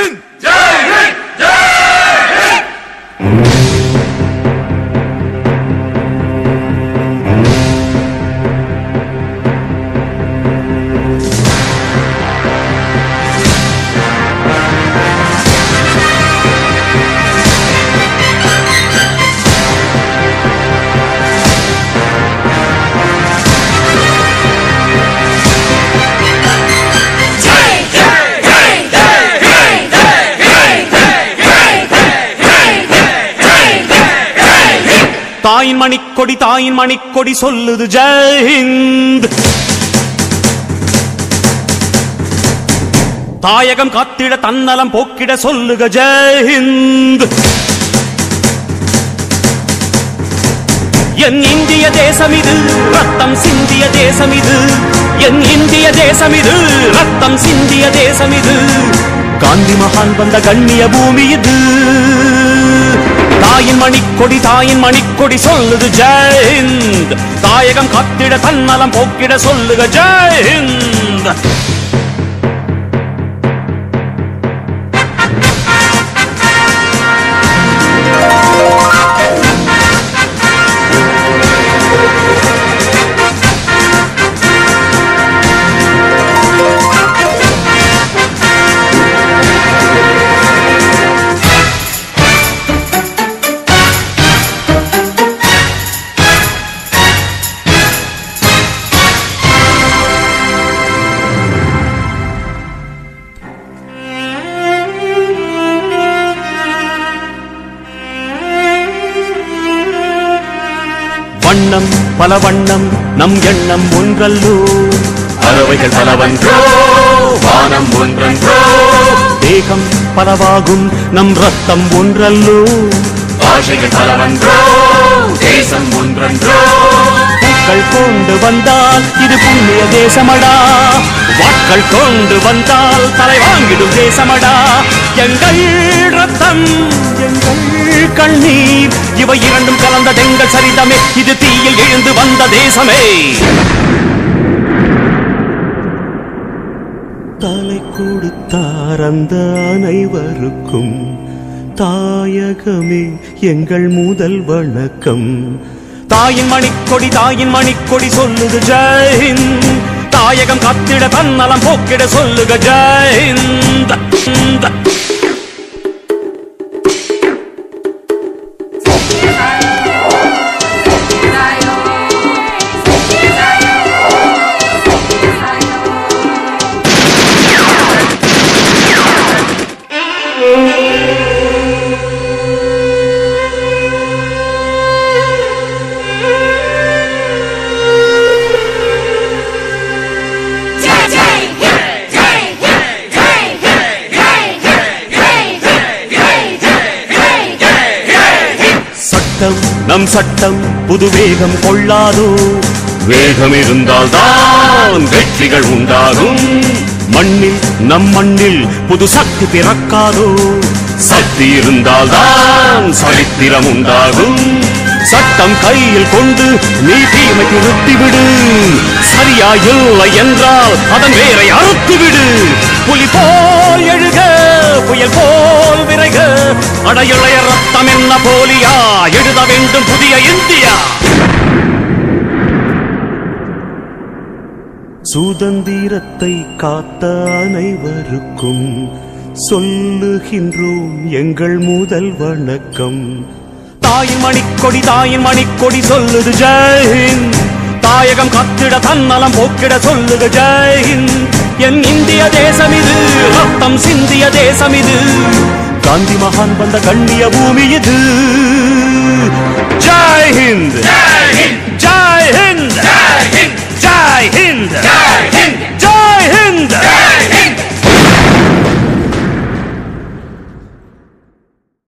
ஹிந்த் ஜெய் ஹிந்த் ஜெய் ஹிந்த். தாயின் மணிக்கொடி தாயின் மணிக்கொடி சொல்லுது ஜெய் ஹிந்த். தாயகம் காத்திட தன்னலம் போக்கிட சொல்லுக ஜெய் ஹிந்த். என் இந்திய தேசம் இது ரத்தம் சிந்திய தேசம் இது. என் இந்திய தேசம் இது ரத்தம் சிந்திய தேசம் இது. காந்தி மகான் வந்த கண்ணிய பூமி இது. தாயின் மணிக்கொடி தாயின் மணிக்கொடி சொல்லுது ஜெய் ஹிந்த். தாயகம் காத்திட தன்னலம் போக்கிட சொல்லுக ஜெய் ஹிந்த். வண்ணம் பல வண்ணம் நம் எண்ணம் ஒன்றல்லோ. பறவைகள் பலவன்றோ வானம் ஒன்றன்றோ. தேகம் பலவாகும் நம் ரத்தம் ஒன்றல்லோ. பாஷைகள் பலவன்றோ தேசம் ஒன்றன்றோ. பூக்கள் கொண்டு வந்தால் இது புண்ணிய தேசமடா. வாட்கள் கொண்டு வந்தால் தலை வாங்கிடும் தேசமடா. எங்கள் ரத்தம் எங்கள் கண்ணீர் இவை இரண்டும் கலந்த எங்கள் சரிதமே. இது தீயில் எழுந்து வந்த தேசமே. தலை கொடுத்தார் அந்த அனைவருக்கும் தாயகமே எங்கள் முதல் வணக்கம். தாயின் மணிக்கொடி சொல்லுது ஜெய் ஹிந்த். தாயகம் காத்திட தன்னலம் போக்கிட சொல்லுக ஜெய் ஹிந்த். நம் சட்டம் புது வேகம் கொள்ளாதோ. வேகம் இருந்தால் தான் வெற்றிகள் உண்டாகும். மண்ணில் நம் மண்ணில் புது சக்தி பிறக்காதோ. சக்தி இருந்தால் தான் சரித்திரம் உண்டாகும். சட்டம் கையில் கொண்டு நீ தீமை நிறுத்திவிடு. சரியா இல்லை என்றால் அதன் வேரை அறுத்துவிடு. புலி போல் எழுக புயல் போல் விரைக. அடையுளைய ரத்தம் என்ன போலியா எழுத வேண்டும் புதிய இந்தியா. சுதந்திரத்தை காத்த அனைவருக்கும் சொல்லுகின்றோம் எங்கள் முதல் வணக்கம். தாயின் மணிக்கொடி சொல்லுது ஜெய் ஹிந்த். தாயகம் காத்திட தன்னலம் போக்கிட சொல்லுக ஜெய் ஹிந்த். என் இந்திய தேசம் இது ரத்தம் சிந்திய தேசம் இது. காந்தி மகான் வந்த கண்ணிய பூமி இது.